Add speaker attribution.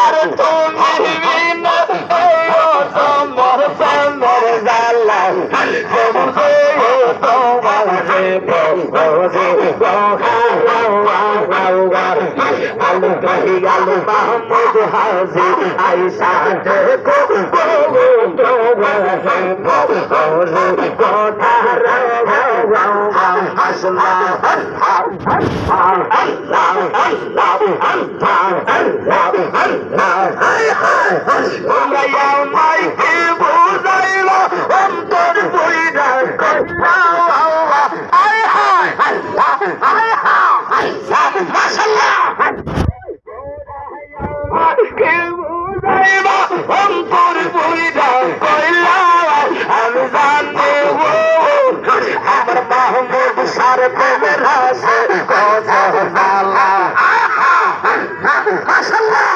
Speaker 1: আরে তুমি না তোমার প্রেমের জালা আলু মাহমুদ হাজি আইসা দেখো কথা আসলা মাইকে বুঝাইল অন্তর বইরা অন্তর বইরা কইলা আমি জানি আমার মাহমুদ সার প্রেমের আছে কথা জালা মাশাআল্লাহ